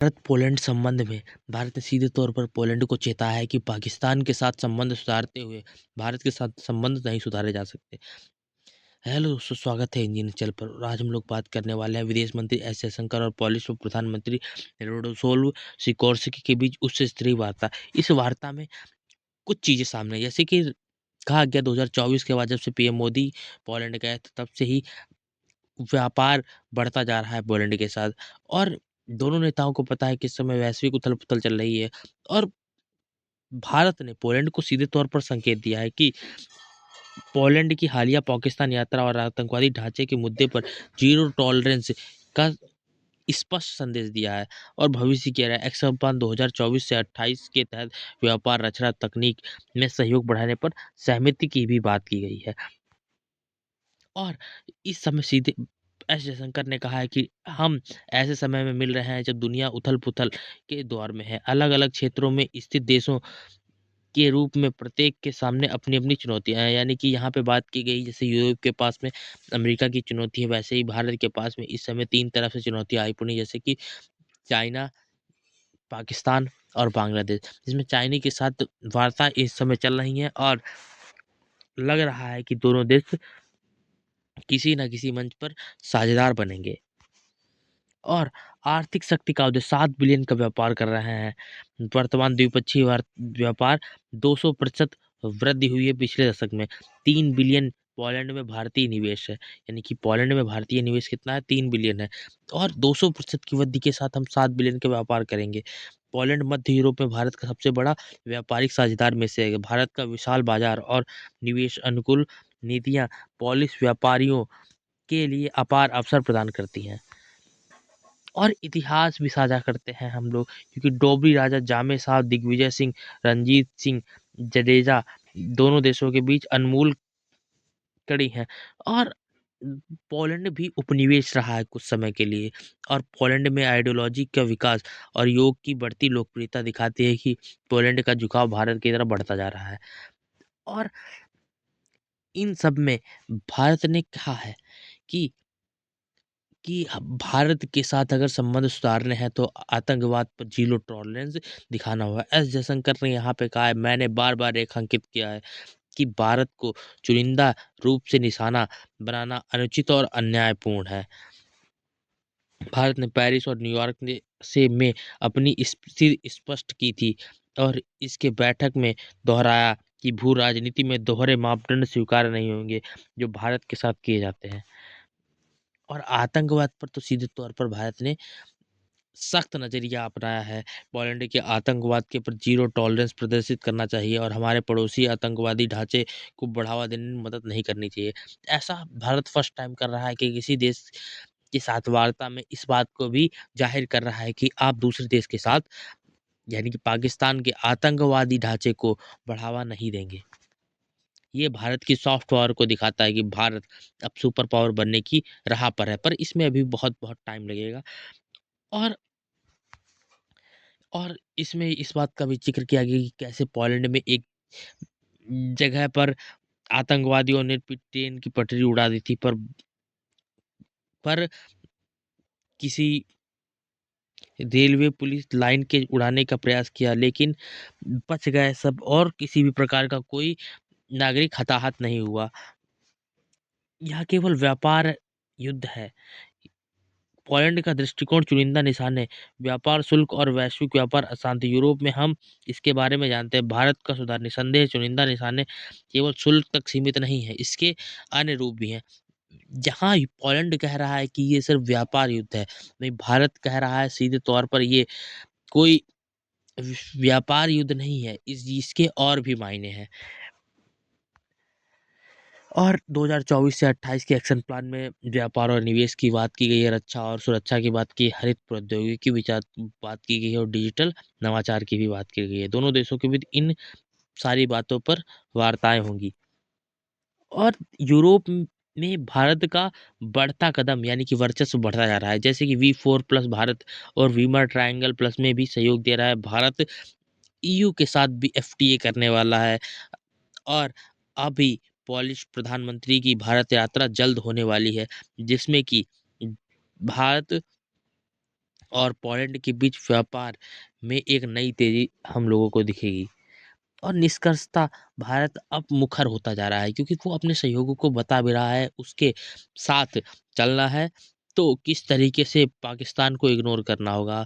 Bharat Poland संबंध में भारत ने सीधे तौर पर पोलैंड को चेताया है कि पाकिस्तान के साथ संबंध सुधारते हुए भारत के साथ संबंध नहीं सुधारे जा सकते। हेलो दोस्तों, स्वागत है इंडियन चैनल पर। और आज हम लोग बात करने वाले हैं विदेश मंत्री एस जयशंकर और पोलिश उप प्रधानमंत्री राडोस्लाव सिकोर्स्की के बीच उच्च स्तरीय वार्ता। इस वार्ता में कुछ चीजें सामने आई, जैसे कि कहा गया 2024 के बाद जब से पीएम मोदी पोलैंड गए थे, तब से ही व्यापार बढ़ता जा रहा है पोलैंड के साथ। और दोनों नेताओं को पता है कि इस समय वैश्विक उथल पुथल चल रही है, और भारत ने पोलैंड को सीधे तौर पर संकेत दिया है कि पोलैंड की हालिया पाकिस्तान यात्रा और आतंकवादी ढांचे के मुद्दे पर जीरो टॉलरेंस का स्पष्ट संदेश दिया है। और भविष्य की राय एक्शन प्लान 2024 से 28 के तहत व्यापार रक्षा तकनीक में सहयोग बढ़ाने पर सहमति की भी बात की गई है। और इस समय सीधे एस जयशंकर ने कहा है कि हम ऐसे समय में मिल रहे हैं जब दुनिया उथल पुथल के दौर में है। अलग अलग क्षेत्रों में स्थित देशों के रूप में प्रत्येक के सामने अपनी अपनी चुनौतियां हैं। यानी कि यहाँ पे बात की गई, जैसे यूरोप के पास में अमेरिका की चुनौती है, वैसे ही भारत के पास में इस समय तीन तरफ से चुनौतियां आई पड़ी, जैसे कि चाइना, पाकिस्तान और बांग्लादेश, जिसमें चाइना के साथ वार्ता इस समय चल रही है। और लग रहा है कि दोनों देश किसी न किसी मंच पर साझेदार बनेंगे। और आर्थिक शक्ति का उद्देश्य 7 बिलियन का व्यापार कर रहे हैं। वर्तमान द्विपक्षीय व्यापार 200% वृद्धि हुई है पिछले दशक में। 3 बिलियन पोलैंड में भारतीय निवेश है। यानी कि पोलैंड में भारतीय निवेश कितना है? 3 बिलियन है। और 200% की वृद्धि के साथ हम 7 बिलियन का व्यापार करेंगे। पोलैंड मध्य यूरोप में भारत का सबसे बड़ा व्यापारिक साझेदार में से है। भारत का विशाल बाजार और निवेश अनुकूल नीतियां पॉलिश व्यापारियों के लिए अपार अवसर प्रदान करती हैं। और इतिहास भी साझा करते हैं हम लोग, क्योंकि डोबरी राजा जामे साहब, दिग्विजय सिंह, रंजीत सिंह जडेजा दोनों देशों के बीच अनमोल कड़ी हैं। और पोलैंड भी उपनिवेश रहा है कुछ समय के लिए। और पोलैंड में आइडियोलॉजी का विकास और योग की बढ़ती लोकप्रियता दिखाती है कि पोलैंड का झुकाव भारत की तरफ बढ़ता जा रहा है। और इन सब में भारत ने कहा है कि भारत के साथ अगर संबंध सुधारने हैं तो आतंकवाद पर जीरो टॉलरेंस दिखाना होगा। एस जयशंकर ने यहाँ पे कहा है, मैंने बार बार रेखांकित किया है कि भारत को चुनिंदा रूप से निशाना बनाना अनुचित और अन्यायपूर्ण है। भारत ने पेरिस और न्यूयॉर्क में अपनी स्थिति स्पष्ट की थी, और इसके बैठक में दोहराया कि भू राजनीति में दोहरे मापदंड स्वीकार नहीं होंगे जो भारत के साथ किए जाते हैं। और आतंकवाद पर तो सीधे तौर पर भारत ने सख्त नजरिया अपनाया है। पोलैंड के आतंकवाद के पर जीरो टॉलरेंस प्रदर्शित करना चाहिए, और हमारे पड़ोसी आतंकवादी ढांचे को बढ़ावा देने में मदद नहीं करनी चाहिए। ऐसा भारत फर्स्ट टाइम कर रहा है कि किसी देश के साथ वार्ता में इस बात को भी जाहिर कर रहा है कि आप दूसरे देश के साथ, यानी कि पाकिस्तान के आतंकवादी ढांचे को बढ़ावा नहीं देंगे। ये भारत की सॉफ्ट पावर को दिखाता है कि भारत अब सुपर पावर बनने की राह पर है, पर इसमें अभी बहुत बहुत टाइम लगेगा। और इसमें इस बात का भी ज़िक्र किया गया कि कैसे पोलैंड में एक जगह पर आतंकवादियों ने ट्रेन की पटरी उड़ा दी थी, पर किसी रेलवे पुलिस लाइन के उड़ाने का प्रयास किया, लेकिन बच गए सब, और किसी भी प्रकार का कोई नागरिक हताहत नहीं हुआ। यह केवल व्यापार युद्ध है। पोलैंड का दृष्टिकोण चुनिंदा निशाने, व्यापार शुल्क और वैश्विक व्यापार अशांति। यूरोप में हम इसके बारे में जानते हैं। भारत का सुधार निसंदेह चुनिंदा निशाने केवल शुल्क तक सीमित नहीं है, इसके अन्य रूप भी हैं। जहाँ पोलैंड कह रहा है कि ये सिर्फ व्यापार युद्ध है, वहीं भारत कह रहा है सीधे तौर पर ये कोई व्यापार युद्ध नहीं है, इसके और भी मायने हैं। और 2024 से 28 के एक्शन प्लान में व्यापार और निवेश की बात की गई है, रक्षा और सुरक्षा की बात की, हरित प्रौद्योगिकी की विचार बात की गई है, और डिजिटल नवाचार की भी बात की गई है। दोनों देशों के बीच इन सारी बातों पर वार्ताएं होंगी। और यूरोप में भारत का बढ़ता कदम, यानी कि वर्चस्व बढ़ता जा रहा है, जैसे कि V4+ भारत और वीमर ट्रायंगल प्लस में भी सहयोग दे रहा है। भारत EU के साथ भी FTA करने वाला है। और अभी पोलिश प्रधानमंत्री की भारत यात्रा जल्द होने वाली है, जिसमें कि भारत और पोलैंड के बीच व्यापार में एक नई तेजी हम लोगों को दिखेगी। और निष्कर्षतः भारत अब मुखर होता जा रहा है, क्योंकि वो अपने सहयोगों को बता भी रहा है उसके साथ चलना है, तो किस तरीके से पाकिस्तान को इग्नोर करना होगा।